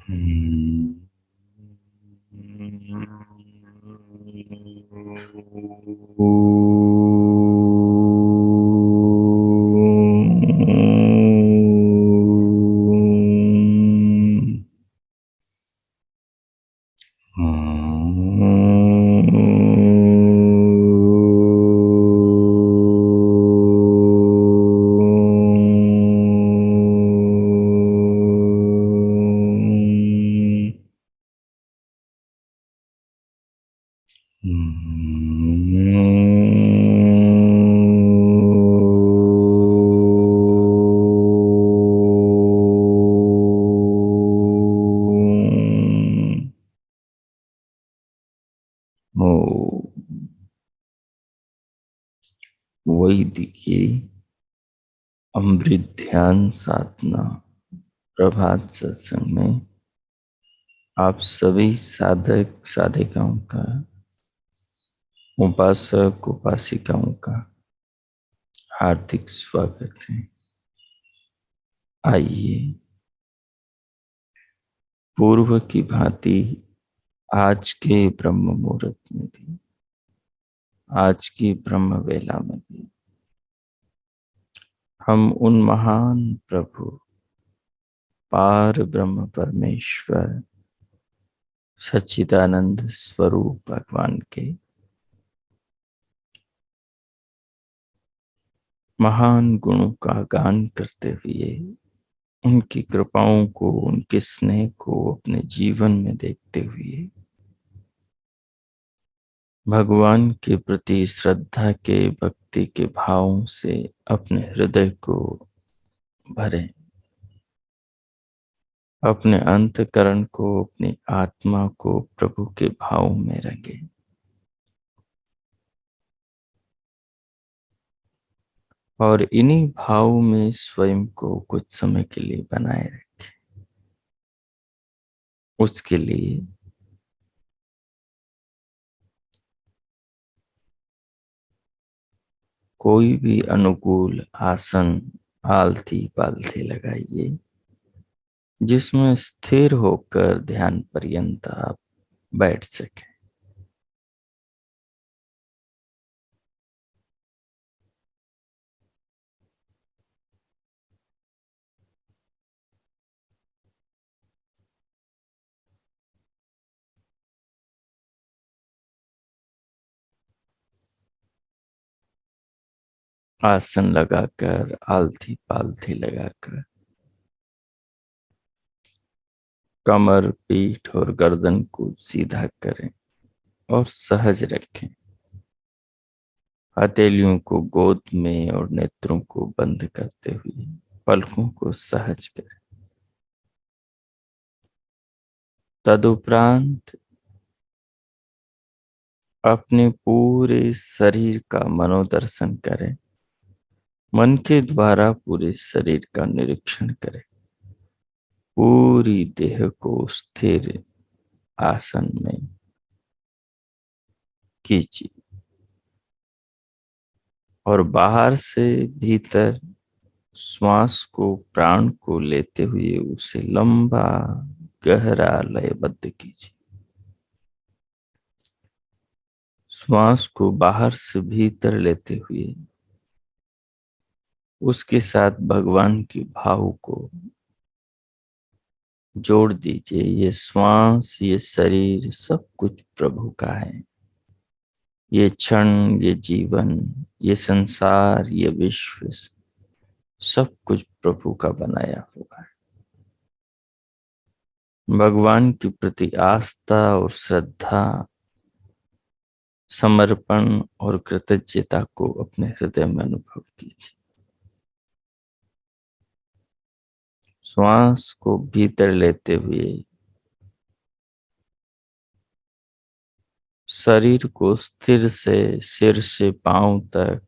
हम्म। वही देखिए, अमृत ध्यान साधना प्रभात सत्संग में आप सभी साधक साधिकाओं का, उपासक उपासिकाओं का हार्दिक स्वागत है। आइए, पूर्व की भांति आज के ब्रह्म मुहूर्त में भी, आज की ब्रह्म वेला में भी हम उन महान प्रभु पार ब्रह्म परमेश्वर सच्चिदानंद स्वरूप भगवान के महान गुणों का गान करते हुए, उनकी कृपाओं को, उनके स्नेह को अपने जीवन में देखते हुए भगवान के प्रति श्रद्धा के, भक्ति के भावों से अपने हृदय को भरें, अपने अंतकरण को, अपनी आत्मा को प्रभु के भाव में रंगे और इन्हीं भाव में स्वयं को कुछ समय के लिए बनाए रखें। उसके लिए कोई भी अनुकूल आसन आलती पालथी लगाइए, जिसमें स्थिर होकर ध्यान पर्यंत आप बैठ सके। आसन लगाकर, आलथी पालथी लगाकर कमर, पीठ और गर्दन को सीधा करें और सहज रखें। हथेलियों को गोद में और नेत्रों को बंद करते हुए पलकों को सहज करें। तदुपरांत अपने पूरे शरीर का मनोदर्शन करें। मन के द्वारा पूरे शरीर का निरीक्षण करें। पूरी देह को स्थिर आसन में कीजिए और बाहर से भीतर श्वास को, प्राण को लेते हुए उसे लंबा गहरा लयबद्ध कीजिए। श्वास को बाहर से भीतर लेते हुए उसके साथ भगवान के भाव को जोड़ दीजिए। ये श्वास, ये शरीर सब कुछ प्रभु का है। ये क्षण, ये जीवन, ये संसार, ये विश्व सब कुछ प्रभु का बनाया हुआ है। भगवान के प्रति आस्था और श्रद्धा, समर्पण और कृतज्ञता को अपने हृदय में अनुभव कीजिए। श्वास को भीतर लेते हुए शरीर को स्थिर से सिर से पांव तक,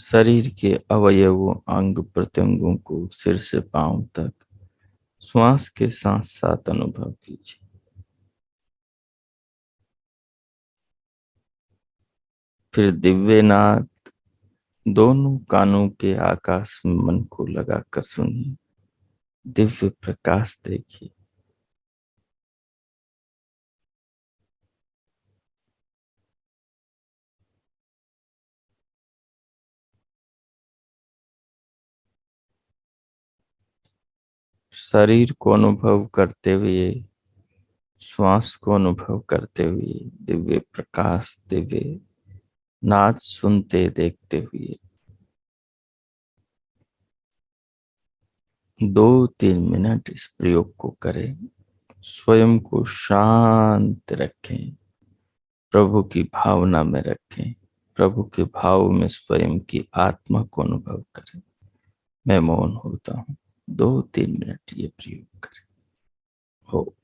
शरीर के अवयवों, अंग प्रत्यंगों को सिर से पांव तक श्वास के साथ साथ अनुभव कीजिए। फिर दिव्यनाद दोनों कानों के आकाश में मन को लगाकर सुनिए। दिव्य प्रकाश देखिए। शरीर को अनुभव करते हुए, श्वास को अनुभव करते हुए, दिव्य प्रकाश, दिव्य नाच सुनते देखते हुए 2-3 मिनट इस प्रयोग को करें। स्वयं को शांत रखें, प्रभु की भावना में रखें, प्रभु के भाव में स्वयं की आत्मा को अनुभव करें। मैं मौन होता हूँ। 2-3 मिनट ये प्रयोग करें। हो।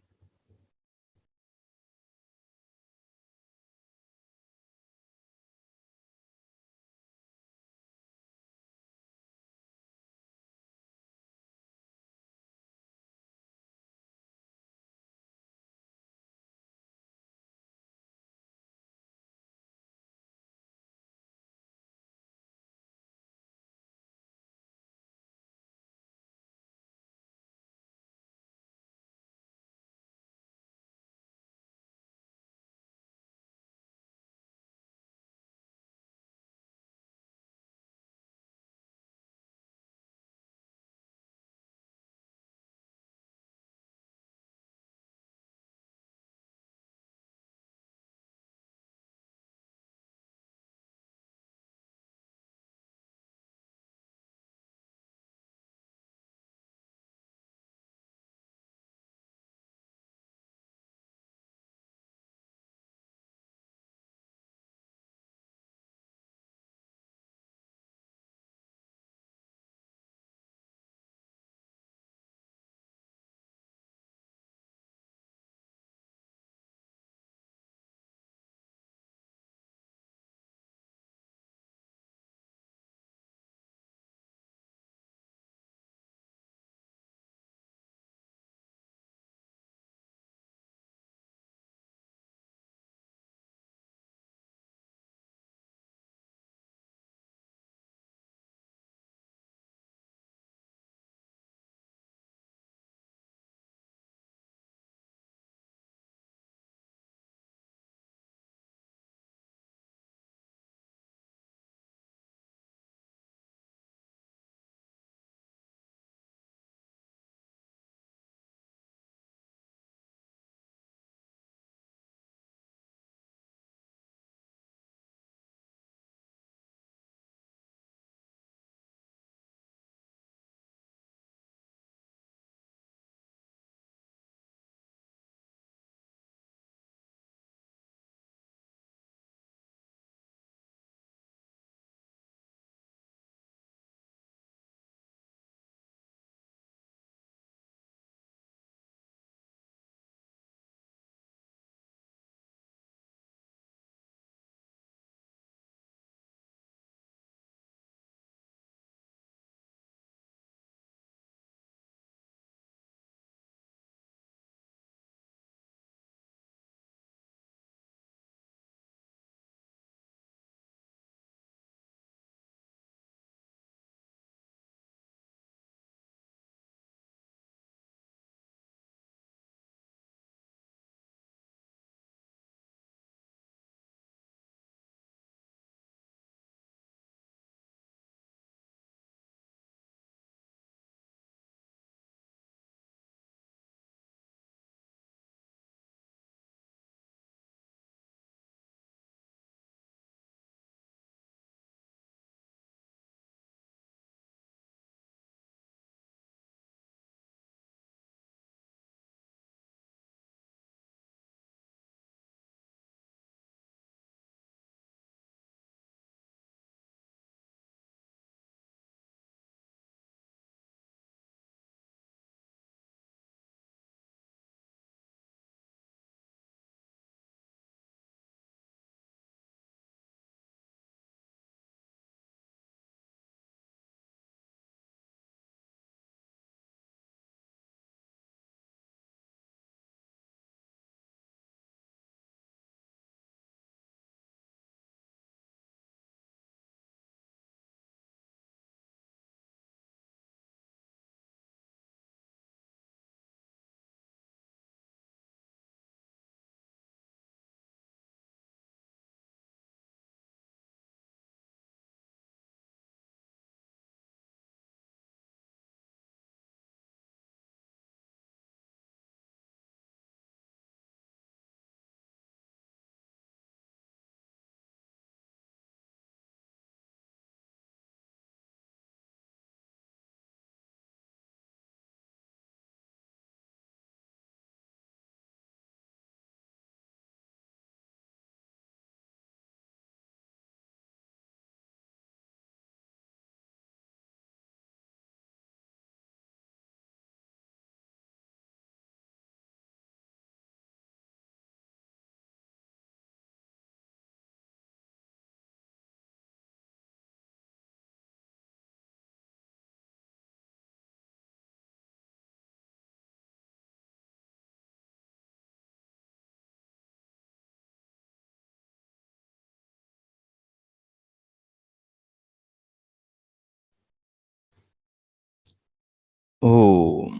ओम।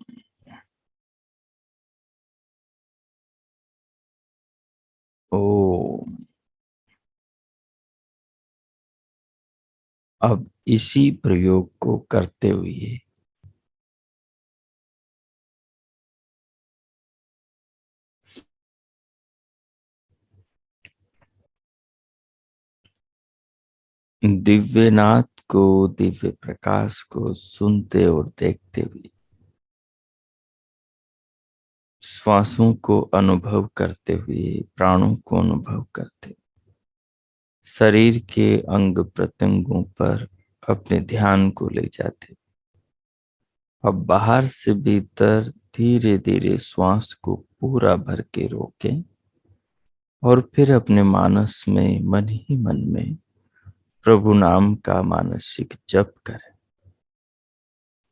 ओम। अब इसी प्रयोग को करते हुए दिव्यनाथ को, दिव्य प्रकाश को सुनते और देखते हुए, श्वासों को अनुभव करते हुए, प्राणों को अनुभव करते, शरीर के अंग प्रत्यंगों पर अपने ध्यान को ले जाते। अब बाहर से भीतर धीरे धीरे श्वास को पूरा भर के रोकें और फिर अपने मानस में मन ही मन में प्रभु नाम का मानसिक जप करें।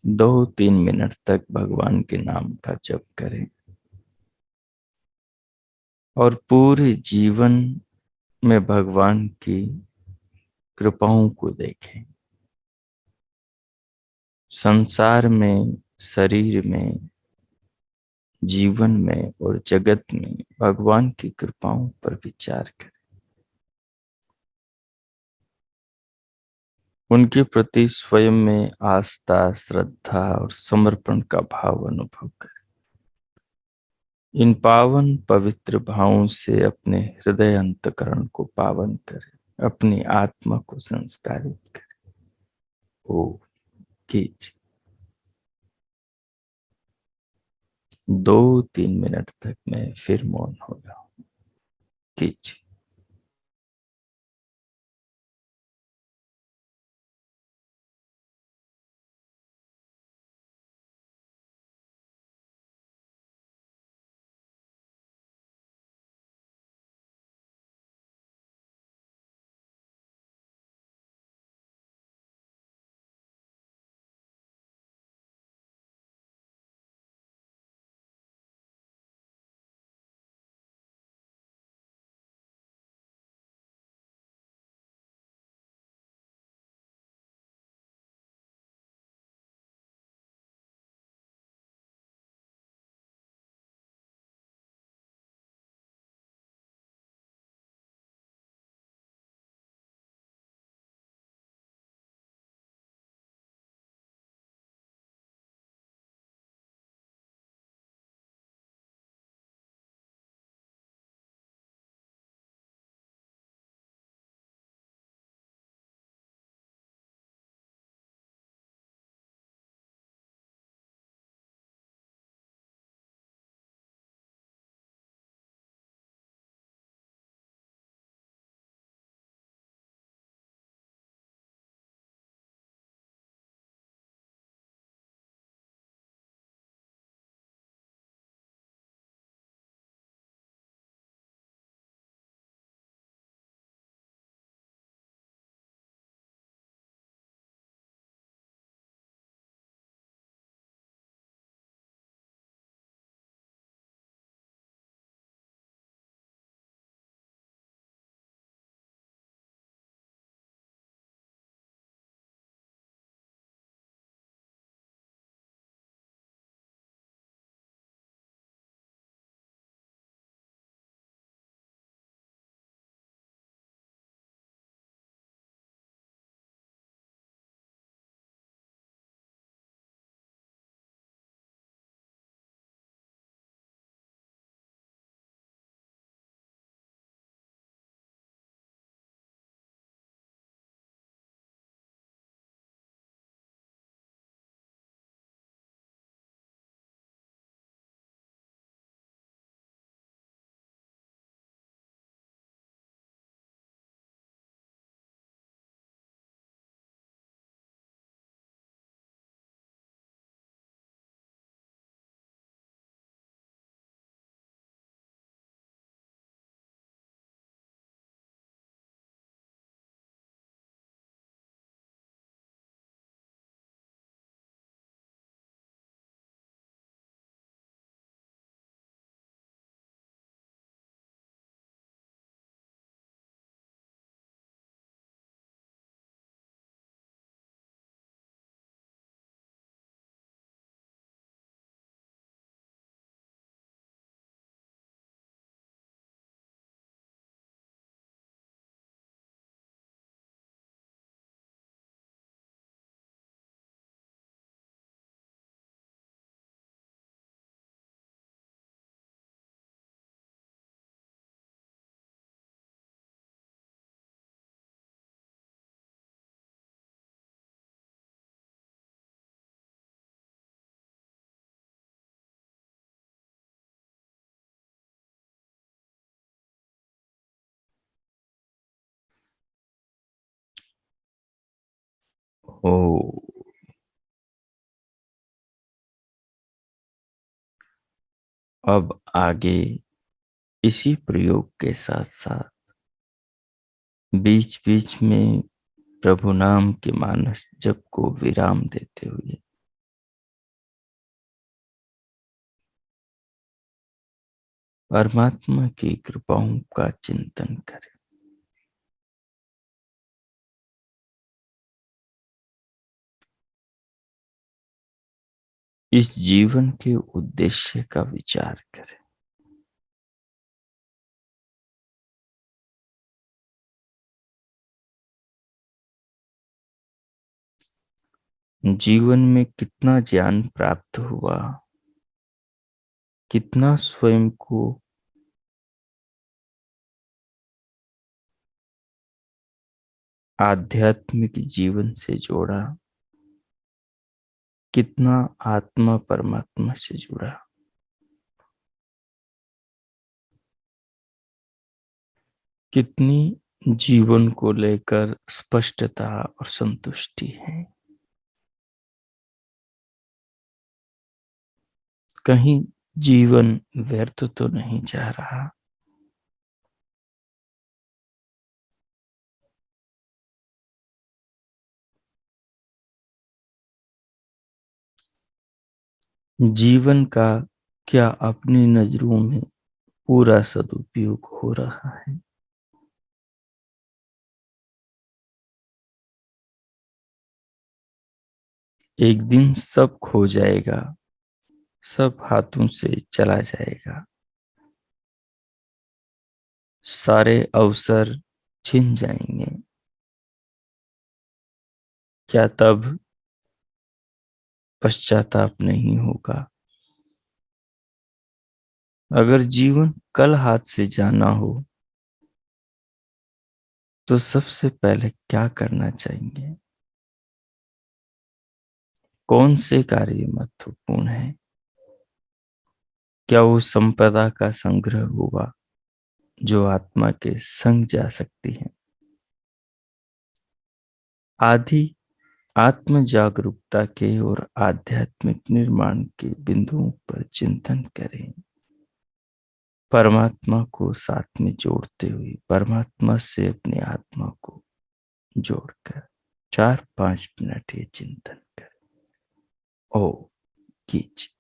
2-3 मिनट तक भगवान के नाम का जप करें और पूरे जीवन में भगवान की कृपाओं को देखें। संसार में, शरीर में, जीवन में और जगत में भगवान की कृपाओं पर विचार करें। उनके प्रति स्वयं में आस्था, श्रद्धा और समर्पण का भाव अनुभव करें। इन पावन पवित्र भावों से अपने हृदय अंतकरण को पावन करें, अपनी आत्मा को संस्कारित करें। ओ कीजिए। 2-3 मिनट तक मैं फिर मौन हो जाऊं। कीजिए। ओ, अब आगे इसी प्रयोग के साथ साथ बीच बीच में प्रभु नाम के मानस जप को विराम देते हुए परमात्मा की कृपाओं का चिंतन करें। इस जीवन के उद्देश्य का विचार करें। जीवन में कितना ज्ञान प्राप्त हुआ, कितना स्वयं को आध्यात्मिक जीवन से जोड़ा, कितना आत्मा परमात्मा से जुड़ा, कितनी जीवन को लेकर स्पष्टता और संतुष्टि है। कहीं जीवन व्यर्थ तो नहीं जा रहा। जीवन का क्या अपनी नजरों में पूरा सदुपयोग हो रहा है? एक दिन सब खो जाएगा, सब हाथों से चला जाएगा, सारे अवसर छिन जाएंगे। क्या तब पश्चाताप नहीं होगा? अगर जीवन कल हाथ से जाना हो तो सबसे पहले क्या करना चाहिए? कौन से कार्य महत्वपूर्ण है? क्या वो संपदा का संग्रह होगा जो आत्मा के संग जा सकती है? आदि आत्म जागरूकता के और आध्यात्मिक निर्माण के बिंदुओं पर चिंतन करें। परमात्मा को साथ में जोड़ते हुए परमात्मा से अपनी आत्मा को जोड़कर 4-5 मिनट ये चिंतन करें। ओ कीजिए।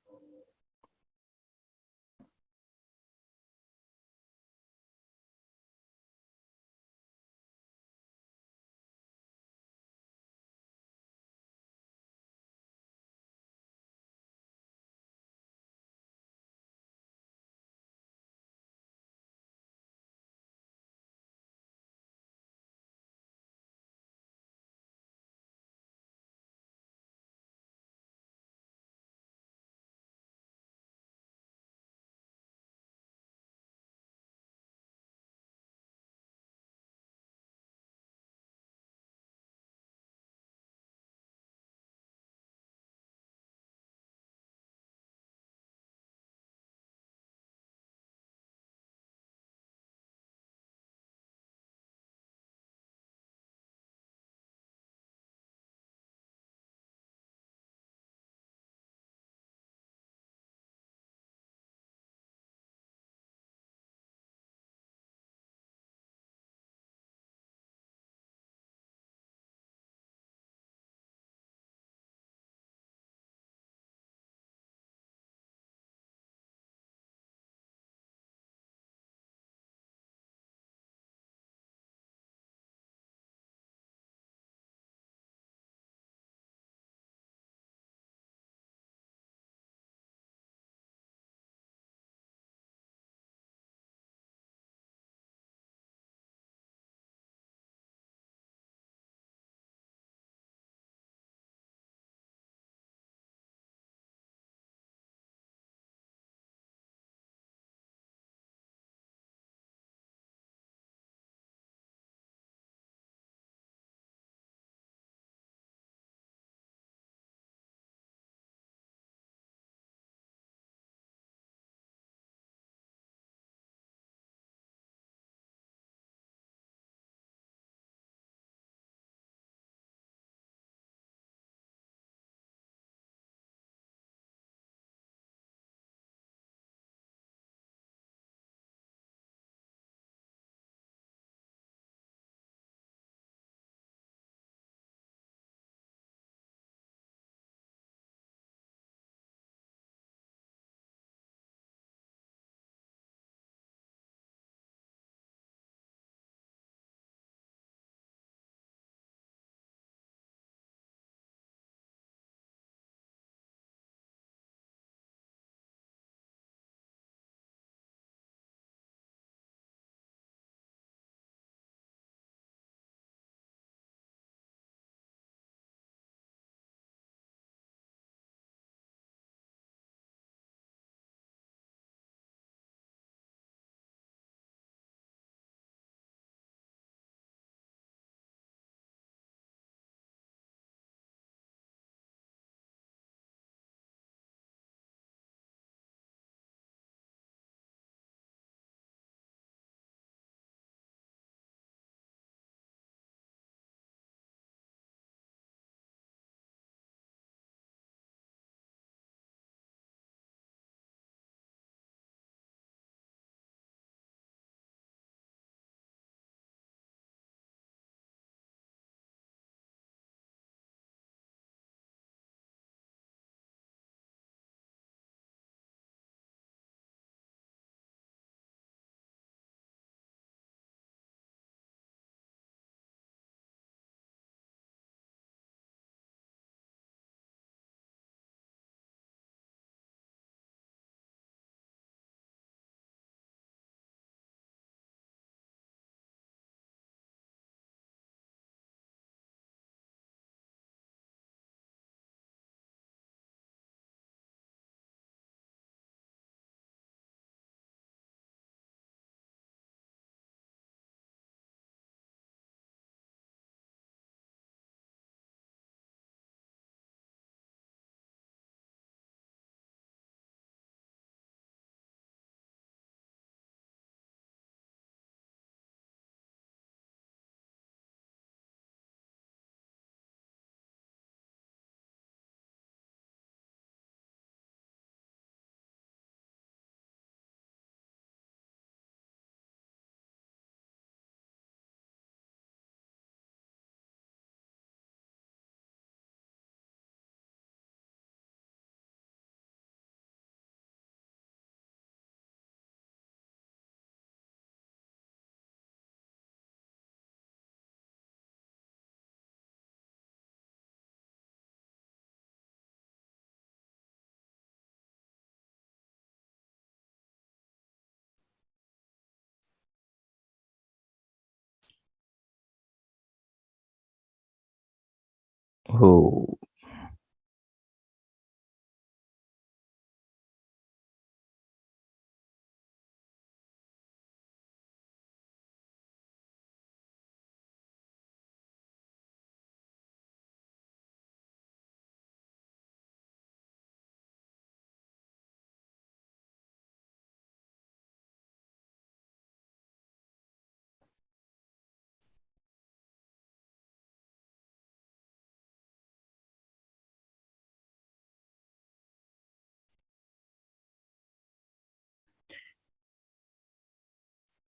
हो।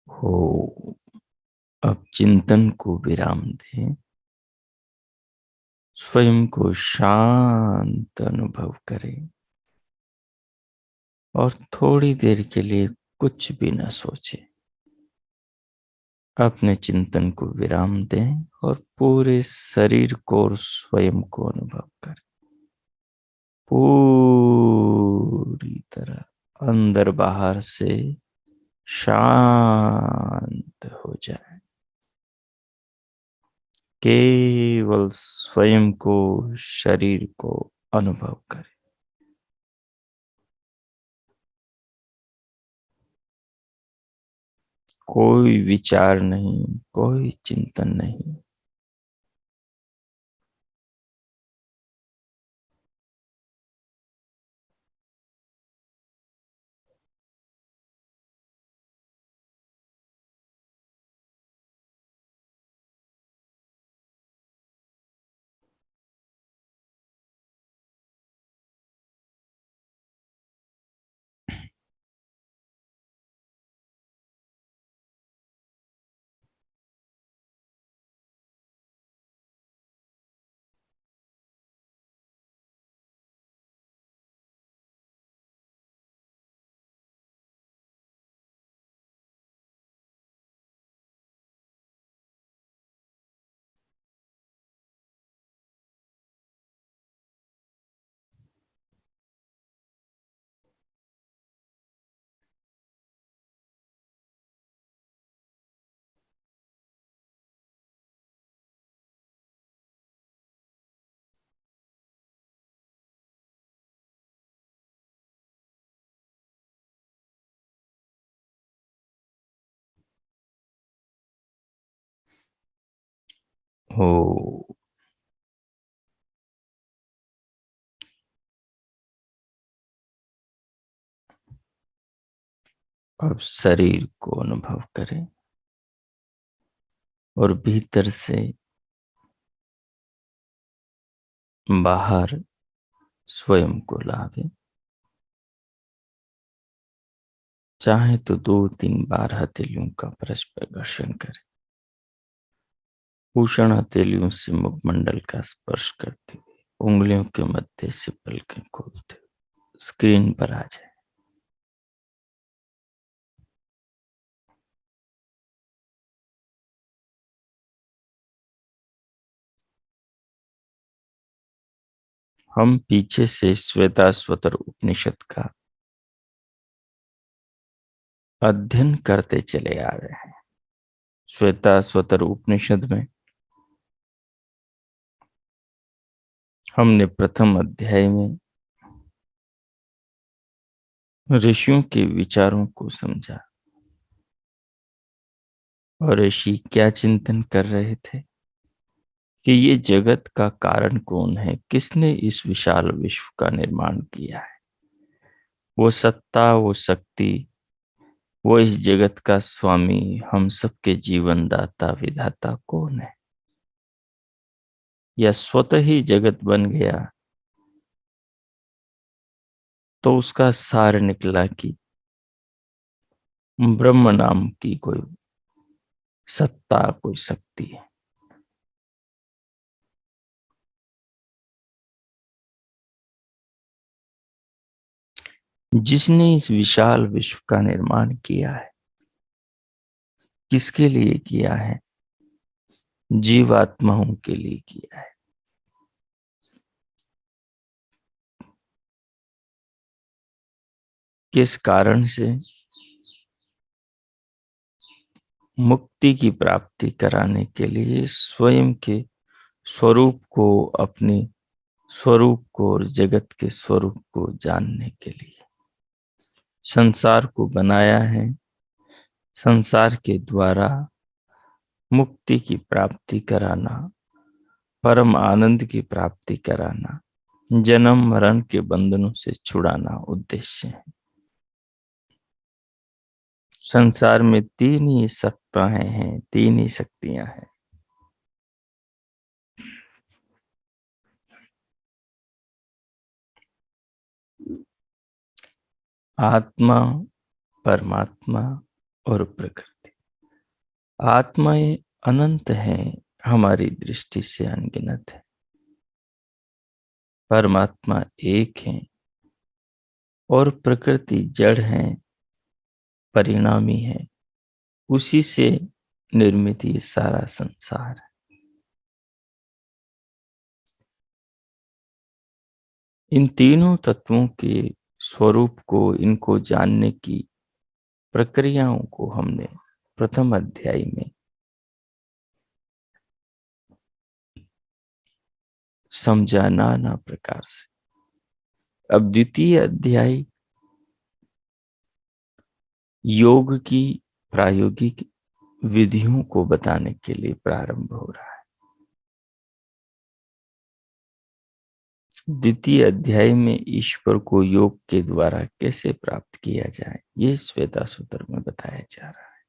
हो। अब चिंतन को विराम दें, स्वयं को शांत अनुभव करें और थोड़ी देर के लिए कुछ भी न सोचें। अपने चिंतन को विराम दें और पूरे शरीर को और स्वयं को अनुभव करें। पूरी तरह अंदर बाहर से शांत हो जाए। केवल स्वयं को, शरीर को अनुभव करें। कोई विचार नहीं, कोई चिंतन नहीं। हो। अब शरीर को अनुभव करें और भीतर से बाहर स्वयं को लावे। चाहे तो 2-3 बार हथेलियों का परस्पर घर्षण करें। भूषण हथेलियों से मुखमंडल का स्पर्श करते हुए उंगलियों के मध्य से पलकें खोलते हुए स्क्रीन पर आ जाए। हम पीछे से श्वेताश्वतर उपनिषद का अध्ययन करते चले आ रहे हैं। श्वेताश्वतर उपनिषद में हमने प्रथम अध्याय में ऋषियों के विचारों को समझा और ऋषि क्या चिंतन कर रहे थे कि ये जगत का कारण कौन है, किसने इस विशाल विश्व का निर्माण किया है। वो सत्ता, वो शक्ति, वो इस जगत का स्वामी, हम सबके जीवन दाता विधाता कौन है। या स्वतः ही जगत बन गया तो उसका सार निकला कि ब्रह्म नाम की कोई सत्ता, कोई शक्ति है जिसने इस विशाल विश्व का निर्माण किया है। किसके लिए किया है? जीवात्माओं के लिए किया है। किस कारण से? मुक्ति की प्राप्ति कराने के लिए, स्वयं के स्वरूप को, अपने स्वरूप को और जगत के स्वरूप को जानने के लिए संसार को बनाया है। संसार के द्वारा मुक्ति की प्राप्ति कराना, परम आनंद की प्राप्ति कराना, जन्म मरण के बंधनों से छुड़ाना उद्देश्य है। संसार में तीन ही सत्ताएं हैं, तीन ही शक्तियां हैं। आत्मा, परमात्मा और प्रकृति। आत्माएं अनंत हैं, हमारी दृष्टि से अनगिनत है। परमात्मा एक है और प्रकृति जड़ है, परिणामी है। उसी से निर्मित ये सारा संसार है। इन तीनों तत्वों के स्वरूप को, इनको जानने की प्रक्रियाओं को हमने प्रथम अध्याय में समझा नाना प्रकार से। अब द्वितीय अध्याय योग की प्रायोगिक विधियों को बताने के लिए प्रारंभ हो रहा है। द्वितीय अध्याय में ईश्वर को योग के द्वारा कैसे प्राप्त किया जाए, ये श्वेता सूत्र में बताया जा रहा है।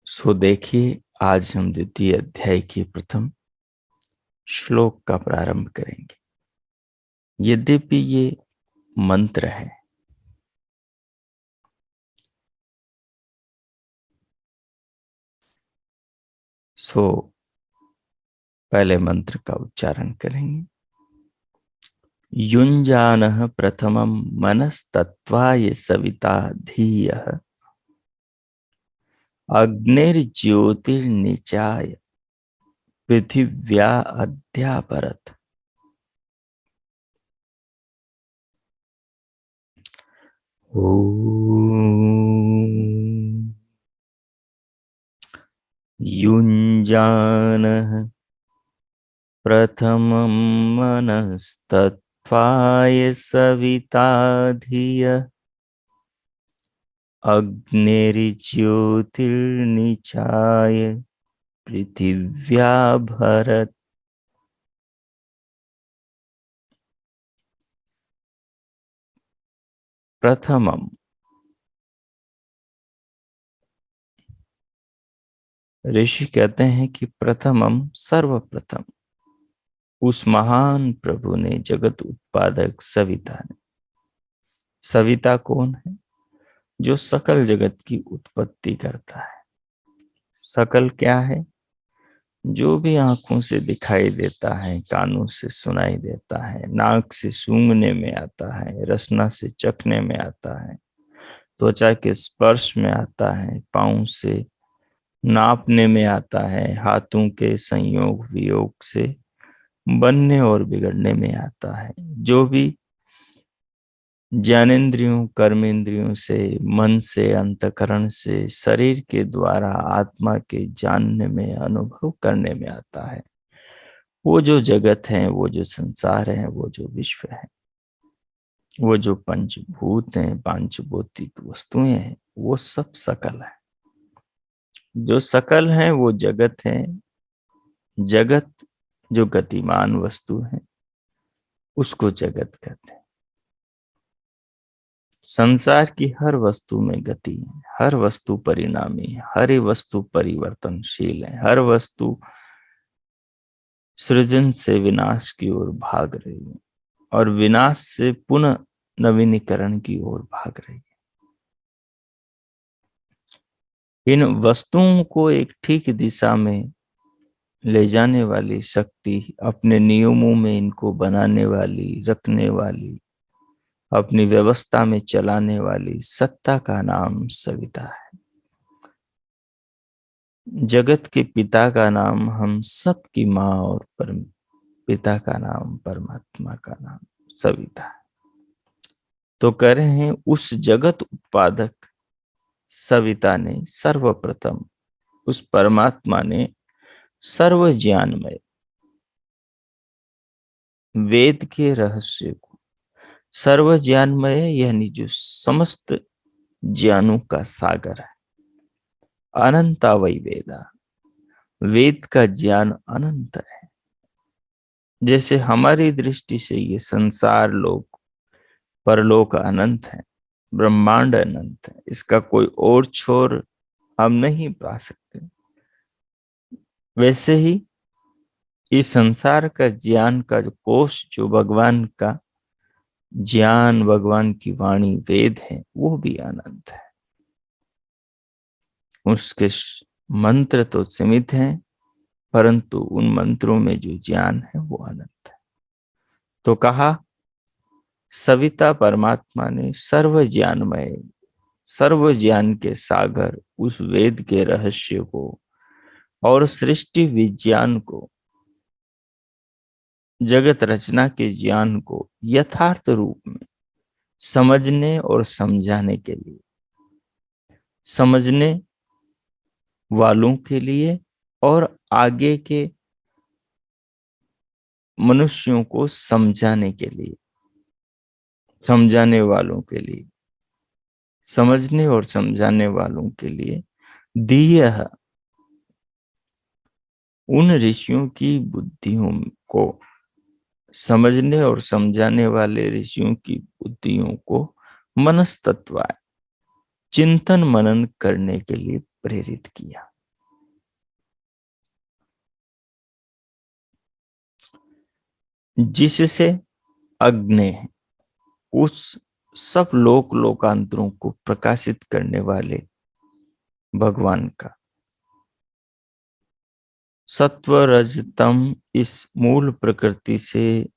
सो देखिए, आज हम द्वितीय अध्याय के प्रथम श्लोक का प्रारंभ करेंगे। यद्यपि ये मंत्र है, सो पहले मंत्र का उच्चारण करेंगे। युञ्जानः प्रथमं मनस्तत्त्वाय सविता धीयः अग्निर्ज्योतिर्निचाय पृथिव्या अध्यापरत्। ओम युञ्जानः प्रथमं मनस्तत्त्वाय सविता धियः अग्निर्ज्योतिर्निचाय पृथिव्या भरत्। प्रथमम, ऋषि कहते हैं कि प्रथमम सर्वप्रथम उस महान प्रभु ने, जगत उत्पादक सविता ने। सविता कौन है? जो सकल जगत की उत्पत्ति करता है। सकल क्या है? जो भी आंखों से दिखाई देता है, कानों से सुनाई देता है, नाक से सूंघने में आता है, रसना से चखने में आता है, त्वचा के स्पर्श में आता है, पांव से नापने में आता है, हाथों के संयोग वियोग से बनने और बिगड़ने में आता है। जो भी ज्ञानेंद्रियों, कर्मेंद्रियों से, मन से, अंतकरण से, शरीर के द्वारा आत्मा के जानने में, अनुभव करने में आता है, वो जो जगत है, वो जो संसार है, वो जो विश्व है, वो जो पंचभूत हैं, पांच भौतिक वस्तुएं हैं, वो सब सकल है। जो सकल है वो जगत है। जगत जो गतिमान वस्तु है, उसको जगत कहते हैं। संसार की हर वस्तु में गति है, हर वस्तु परिणामी है, हर वस्तु परिवर्तनशील है, हर वस्तु सृजन से विनाश की ओर भाग रही है और विनाश से पुनः नवीनीकरण की ओर भाग रही है। इन वस्तुओं को एक ठीक दिशा में ले जाने वाली शक्ति, अपने नियमों में इनको बनाने वाली, रखने वाली, अपनी व्यवस्था में चलाने वाली सत्ता का नाम सविता है। जगत के पिता का नाम हम सब की माँ और परम पिता का नाम, परमात्मा का नाम सविता है। तो कह रहे हैं उस जगत उत्पादक सविता ने सर्वप्रथम उस परमात्मा ने सर्व ज्ञानमय वेद के रहस्य को, सर्व ज्ञानमय यानी जो समस्त ज्ञानों का सागर है, अनंता वै वेदा, वेद का ज्ञान अनंत है। जैसे हमारी दृष्टि से ये संसार लोक परलोक अनंत है, ब्रह्मांड अनंत है, इसका कोई और छोर हम नहीं पा सकते, वैसे ही इस संसार का ज्ञान का जो कोश, जो भगवान का ज्ञान, भगवान की वाणी वेद है, वो भी अनंत है। उसके मंत्र तो सीमित हैं, परंतु उन मंत्रों में जो ज्ञान है वो अनंत है। तो कहा सविता परमात्मा ने सर्व ज्ञानमय, सर्व ज्ञान के सागर उस वेद के रहस्य को और सृष्टि विज्ञान को, जगत रचना के ज्ञान को यथार्थ रूप में समझने और समझाने के लिए, समझने वालों के लिए और आगे के मनुष्यों को समझाने के लिए, समझाने वालों के लिए, समझने और समझाने वालों के लिए दिए उन ऋषियों की बुद्धियों को, समझने और समझाने वाले ऋषियों की बुद्धियों को मनस्तत्वाय, चिंतन मनन करने के लिए प्रेरित किया। जिससे अग्नि, उस सब लोक लोकांतरों को प्रकाशित करने वाले भगवान का सत्व रजतम इस मूल प्रकृति से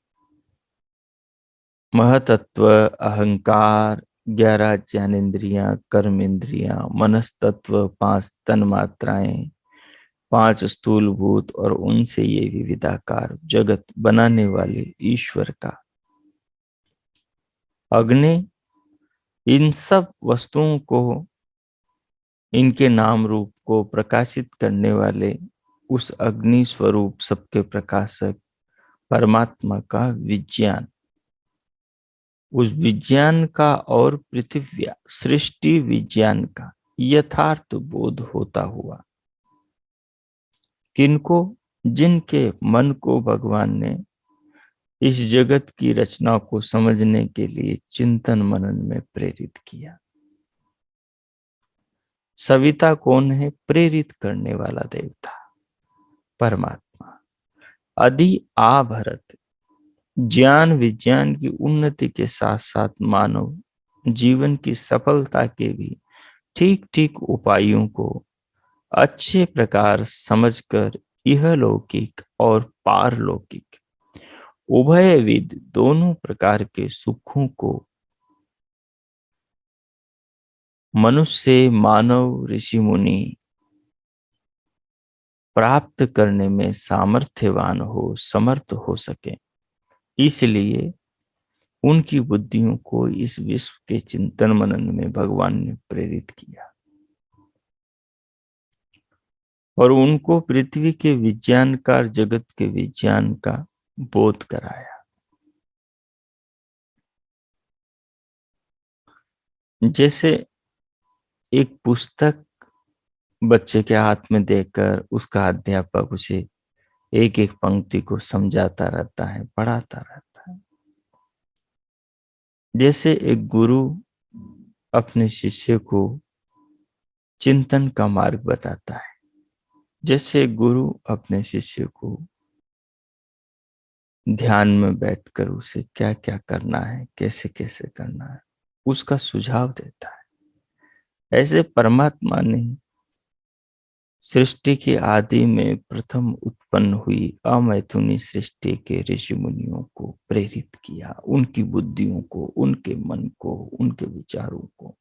महतत्व, अहंकार, 11 ज्ञानेन्द्रियां, कर्म इंद्रियां, मनस्तत्व, 5 तन मात्राएं, 5 स्थूल भूत और उनसे ये विविधाकार जगत बनाने वाले ईश्वर का अग्नि इन सब वस्तुओं को, इनके नाम रूप को प्रकाशित करने वाले उस अग्नि स्वरूप सबके प्रकाशक परमात्मा का विज्ञान, उस विज्ञान का और पृथ्वी सृष्टि विज्ञान का यथार्थ बोध होता हुआ, किनको, जिनके मन को भगवान ने इस जगत की रचना को समझने के लिए चिंतन मनन में प्रेरित किया। सविता कौन है? प्रेरित करने वाला देवता परमात्मा। अधि आ भरत, ज्ञान विज्ञान की उन्नति के साथ साथ मानव जीवन की सफलता के भी ठीक ठीक उपायों को अच्छे प्रकार समझकर इहलौकिक और पारलौकिक उभयविध दोनों प्रकार के सुखों को मनुष्य, मानव, ऋषि मुनि प्राप्त करने में सामर्थ्यवान हो, समर्थ हो सके, इसलिए उनकी बुद्धियों को इस विश्व के चिंतन मनन में भगवान ने प्रेरित किया और उनको पृथ्वी के विज्ञान का, जगत के विज्ञान का बोध कराया। जैसे एक पुस्तक बच्चे के हाथ में देकर उसका अध्यापक उसे एक एक पंक्ति को समझाता रहता है, पढ़ाता रहता है, जैसे एक गुरु अपने शिष्य को चिंतन का मार्ग बताता है, जैसे गुरु अपने शिष्य को ध्यान में बैठकर उसे क्या क्या करना है, कैसे कैसे करना है, उसका सुझाव देता है, ऐसे परमात्मा ने सृष्टि की आदि में प्रथम उत्पन्न हुई अमैथुनी सृष्टि के ऋषि मुनियों को प्रेरित किया, उनकी बुद्धियों को, उनके मन को, उनके विचारों को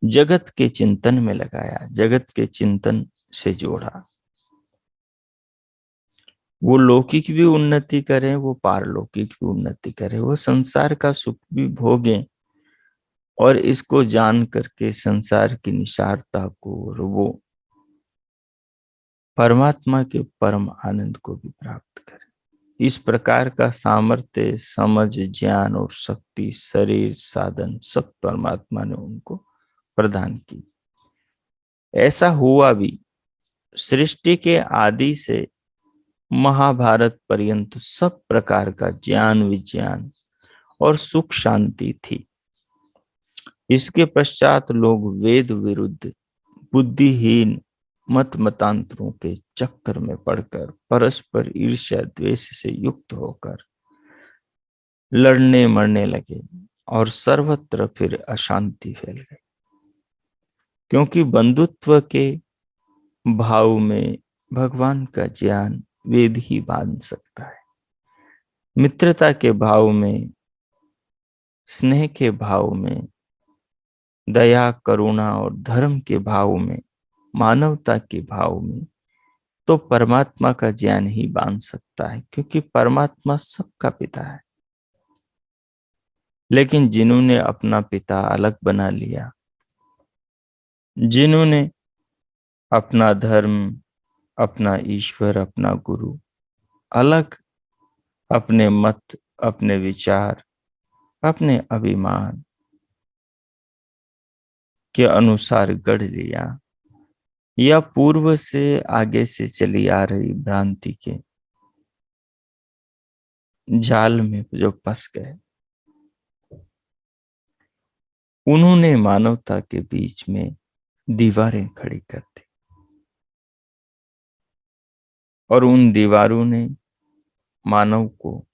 जगत के चिंतन में लगाया, जगत के चिंतन से जोड़ा। वो लौकिक भी उन्नति करें, वो पारलौकिक भी उन्नति करें, वो संसार का सुख भी भोगें और इसको जान करके संसार की निसारता को और वो परमात्मा के परम आनंद को भी प्राप्त करें। इस प्रकार का सामर्थ्य, समझ, ज्ञान और शक्ति, शरीर, साधन सब परमात्मा ने उनको प्रदान की। ऐसा हुआ भी। सृष्टि के आदि से महाभारत पर्यंत सब प्रकार का ज्ञान, विज्ञान और सुख शांति थी। इसके पश्चात लोग वेद विरुद्ध, बुद्धिहीन मत मतांतरों के चक्कर में पड़कर परस्पर ईर्ष्या द्वेष से युक्त होकर लड़ने मरने लगे और सर्वत्र फिर अशांति फैल गई। क्योंकि बंधुत्व के भाव में भगवान का ज्ञान वेद ही बांध सकता है। मित्रता के भाव में, स्नेह के भाव में, दया, करुणा और धर्म के भाव में, मानवता के भाव में तो परमात्मा का ज्ञान ही बांध सकता है, क्योंकि परमात्मा सबका पिता है। लेकिन जिन्होंने अपना पिता अलग बना लिया, जिन्होंने अपना धर्म, अपना ईश्वर, अपना गुरु अलग, अपने मत, अपने विचार, अपने अभिमान के अनुसार गढ़ लिया, या पूर्व से आगे से चली आ रही भ्रांति के जाल में जो फंस गए, उन्होंने मानवता के बीच में दीवारें खड़ी कर दी और उन दीवारों ने मानव को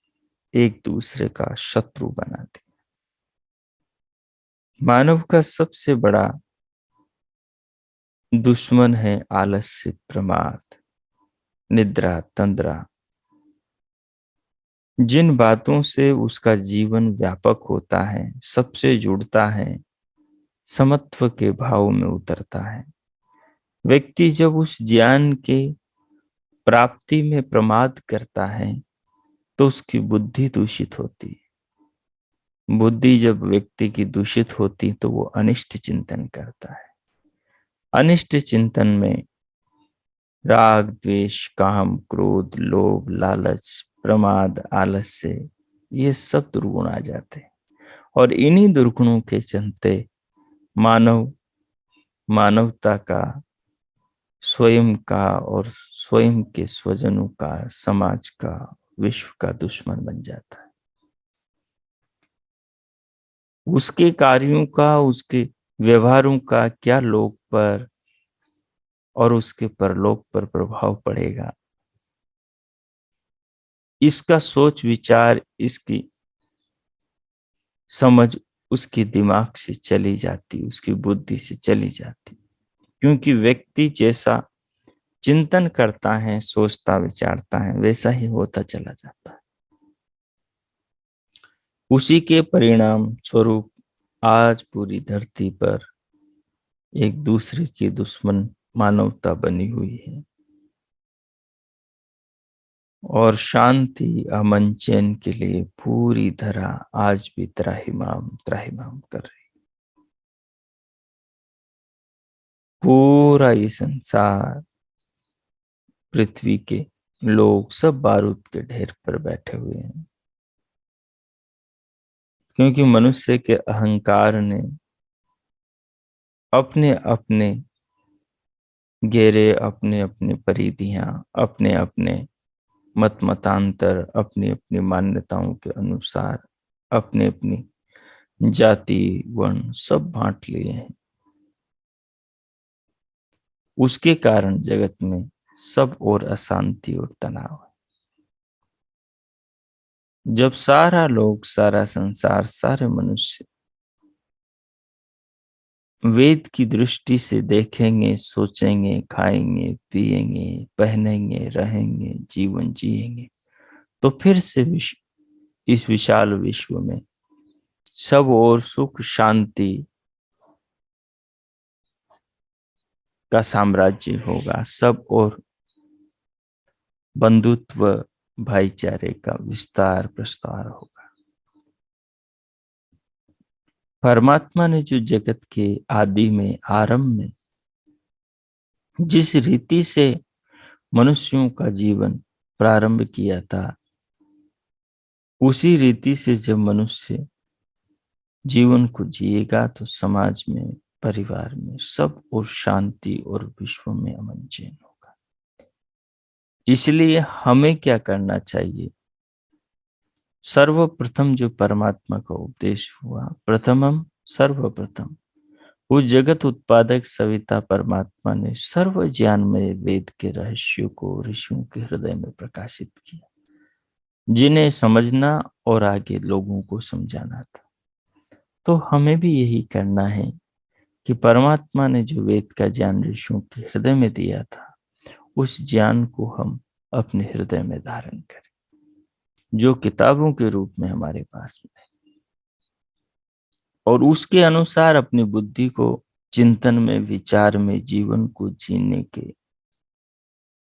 एक दूसरे का शत्रु बना दिया। मानव का सबसे बड़ा दुश्मन है आलस्य, प्रमाद, निद्रा, तंद्रा। जिन बातों से उसका जीवन व्यापक होता है, सबसे जुड़ता है, समत्व के भाव में उतरता है, व्यक्ति जब उस ज्ञान के प्राप्ति में प्रमाद करता है तो उसकी बुद्धि दूषित होती है। बुद्धि जब व्यक्ति की दूषित होती तो वो अनिष्ट चिंतन करता है। अनिष्ट चिंतन में राग, द्वेष, काम, क्रोध, लोभ, लालच, प्रमाद, आलस्य, ये सब दुर्गुण आ जाते हैं। और इन्हीं दुर्गुणों के चलते मानवता का, स्वयं का और स्वयं के स्वजनों का, समाज का, विश्व का दुश्मन बन जाता है। उसके कार्यों का, उसके व्यवहारों का क्या लोक पर और उसके परलोक पर प्रभाव पड़ेगा, इसका सोच विचार, इसकी समझ उसके दिमाग से चली जाती, उसकी बुद्धि से चली जाती। क्योंकि व्यक्ति जैसा चिंतन करता है, सोचता विचारता है, वैसा ही होता चला जाता है। उसी के परिणाम स्वरूप आज पूरी धरती पर एक दूसरे की दुश्मन मानवता बनी हुई है और शांति, अमन, चैन के लिए पूरी धरा आज भी त्राहिमाम त्राहिमाम कर रही। पूरा ये संसार, पृथ्वी के लोग सब बारूद के ढेर पर बैठे हुए हैं, क्योंकि मनुष्य के अहंकार ने अपने अपने घेरे, अपने अपने परिधियां, अपने अपने मत मतांतर, अपनी अपनी मान्यताओं के अनुसार अपने अपनी जाति, वर्ण सब बांट लिए हैं। उसके कारण जगत में सब और अशांति और तनाव है। जब सारा लोग, सारा संसार, सारे मनुष्य वेद की दृष्टि से देखेंगे, सोचेंगे, खाएंगे, पिएंगे, पहनेंगे, रहेंगे, जीवन जिएंगे, तो फिर से इस विशाल विश्व में सब और सुख शांति का साम्राज्य होगा, सब और बंधुत्व भाईचारे का विस्तार प्रसार होगा। परमात्मा ने जो जगत के आदि में, आरंभ में जिस रीति से मनुष्यों का जीवन प्रारंभ किया था, उसी रीति से जब मनुष्य जीवन को जिएगा तो समाज में, परिवार में सब और शांति और विश्व में अमन चैन होगा। इसलिए हमें क्या करना चाहिए? सर्वप्रथम जो परमात्मा का उपदेश हुआ, प्रथमम सर्वप्रथम, उस जगत उत्पादक सविता परमात्मा ने सर्व ज्ञानमय वेद के रहस्यों को ऋषियों के हृदय में प्रकाशित किया, जिन्हें समझना और आगे लोगों को समझाना था। तो हमें भी यही करना है कि परमात्मा ने जो वेद का ज्ञान ऋषियों के हृदय में दिया था, उस ज्ञान को हम अपने हृदय में धारण करें, जो किताबों के रूप में हमारे पास में है, और उसके अनुसार अपनी बुद्धि को चिंतन में, विचार में, जीवन को जीने के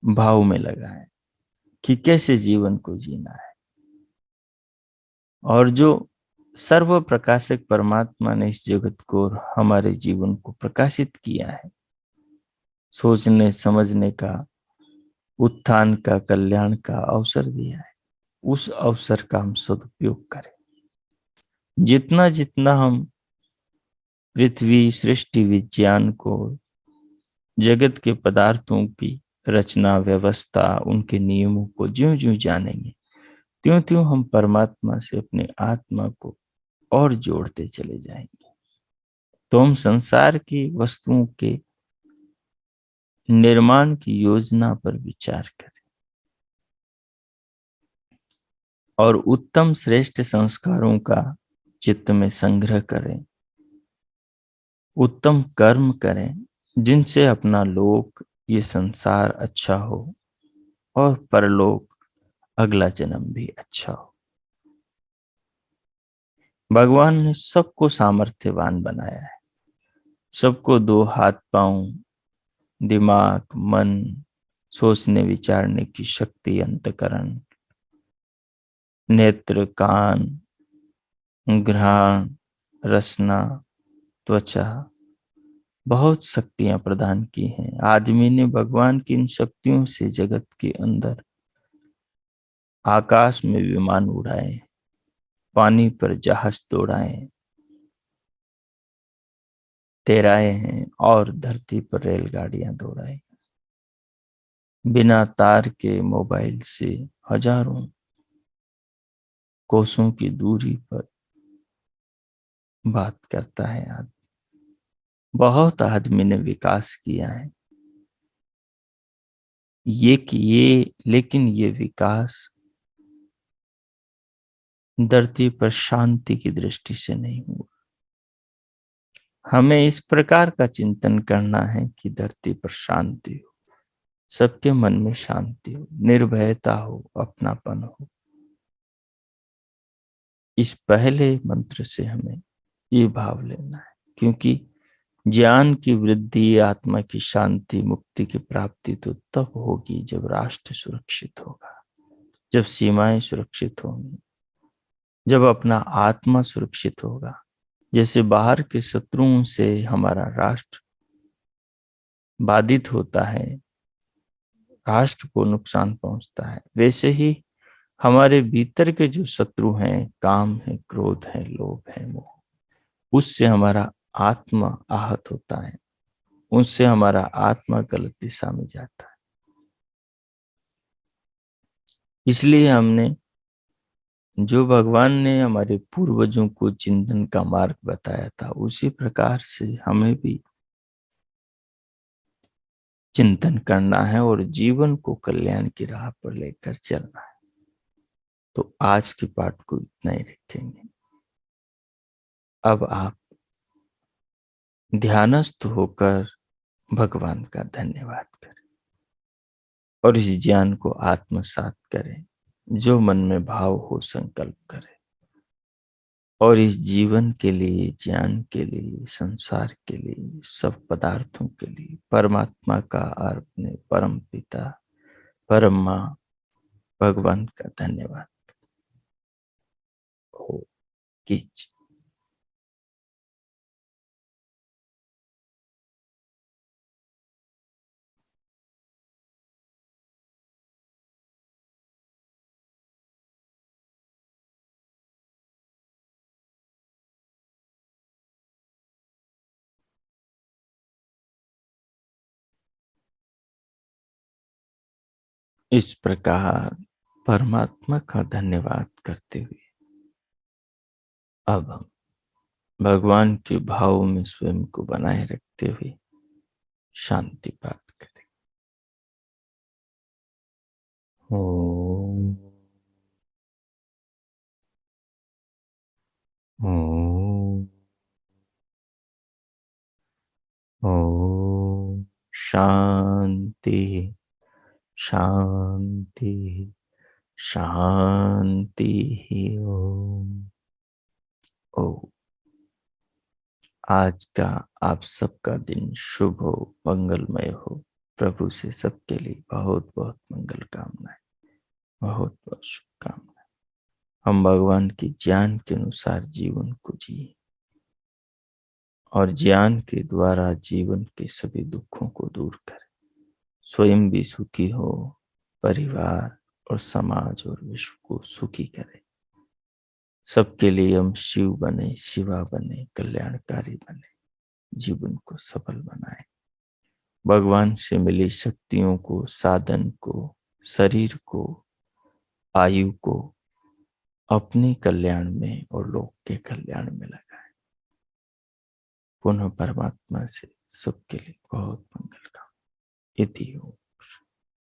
भाव में लगाएं कि कैसे जीवन को जीना है। और जो सर्व प्रकाशक परमात्मा ने इस जगत को और हमारे जीवन को प्रकाशित किया है, सोचने समझने का, उत्थान का, कल्याण का अवसर दिया है, उस अवसर का हम सदुपयोग करें। जितना जितना हम पृथ्वी, सृष्टि, विज्ञान को, जगत के पदार्थों की रचना, व्यवस्था, उनके नियमों को ज्यों ज्यों जानेंगे, त्यों त्यों हम परमात्मा से अपने आत्मा को और जोड़ते चले जाएंगे। तो हम संसार की वस्तुओं के निर्माण की योजना पर विचार करें और उत्तम श्रेष्ठ संस्कारों का चित्त में संग्रह करें, उत्तम कर्म करें, जिनसे अपना लोक, ये संसार अच्छा हो और परलोक, अगला जन्म भी अच्छा हो। भगवान ने सबको सामर्थ्यवान बनाया है, सबको दो हाथ, पांव, दिमाग, मन, सोचने विचारने की शक्ति, अंतकरण, नेत्र, कान, घ्राण, रसना, त्वचा, बहुत शक्तियां प्रदान की हैं। आदमी ने भगवान की इन शक्तियों से जगत के अंदर आकाश में विमान उड़ाए, पानी पर जहाज दौड़ाए, तैराए हैं और धरती पर रेलगाड़ियां दौड़ाई। बिना तार के मोबाइल से हजारों कोसों की दूरी पर बात करता है आदमी। बहुत आदमी ने विकास किया है, लेकिन ये विकास धरती पर शांति की दृष्टि से नहीं हुआ। हमें इस प्रकार का चिंतन करना है कि धरती पर शांति हो, सबके मन में शांति हो, निर्भयता हो, अपनापन हो। इस पहले मंत्र से हमें ये भाव लेना है, क्योंकि ज्ञान की वृद्धि, आत्मा की शांति, मुक्ति की प्राप्ति तो तब होगी जब राष्ट्र सुरक्षित होगा, जब सीमाएं सुरक्षित होंगी, जब अपना आत्मा सुरक्षित होगा। जैसे बाहर के शत्रुओं से हमारा राष्ट्र बाधित होता है, राष्ट्र को नुकसान पहुंचता है, वैसे ही हमारे भीतर के जो शत्रु हैं, काम है, क्रोध है, लोभ है, मोह, उससे हमारा आत्मा आहत होता है, उससे हमारा आत्मा गलत दिशा में जाता है। इसलिए हमने, जो भगवान ने हमारे पूर्वजों को चिंतन का मार्ग बताया था, उसी प्रकार से हमें भी चिंतन करना है और जीवन को कल्याण की राह पर लेकर चलना है। तो आज के पाठ को इतना ही रखेंगे। अब आप ध्यानस्थ होकर भगवान का धन्यवाद करें और इस ज्ञान को आत्मसात करें, जो मन में भाव हो संकल्प करें, और इस जीवन के लिए, ज्ञान के लिए, संसार के लिए, सब पदार्थों के लिए परमात्मा का, अपने परम पिता, परम माँ भगवान का धन्यवाद हो कीजिए। इस प्रकार परमात्मा का धन्यवाद करते हुए अब हम भगवान के भाव में स्वयं को बनाए रखते हुए शांति पाठ करें। ओम ओम ओम शांति शांति शांति। ओम। ओम। आज का आप सबका दिन शुभ हो, मंगलमय हो। प्रभु से सबके लिए बहुत बहुत मंगल कामनाएं, बहुत बहुत शुभकामनाएं। हम भगवान की ज्ञान के अनुसार जीवन को जिए और ज्ञान के द्वारा जीवन के सभी दुखों को दूर करें। स्वयं भी सुखी हो, परिवार और समाज और विश्व को सुखी करें। सबके लिए हम शिव बने, शिवा बने, कल्याणकारी बने, जीवन को सफल बनाए। भगवान से मिली शक्तियों को, साधन को, शरीर को, आयु को अपने कल्याण में और लोक के कल्याण में लगाए। पुनः परमात्मा से सबके लिए बहुत मंगल का। इति हो।